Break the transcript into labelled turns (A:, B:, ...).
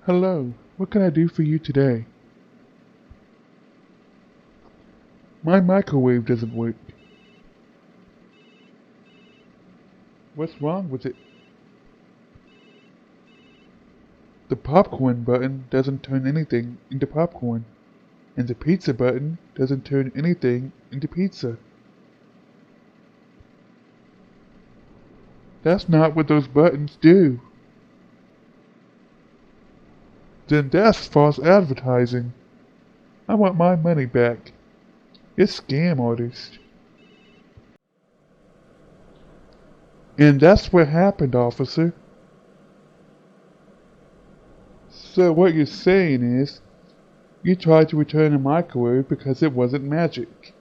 A: Hello, what can I do for you today? My microwave doesn't work. What's wrong with it? The popcorn button doesn't turn anything into popcorn, and the pizza button doesn't turn anything into pizza. That's not what those buttons do. Then that's false advertising. I want my money back. It's scam artist. And that's what happened, officer. So what you're saying is, you tried to return a microwave because it wasn't magic.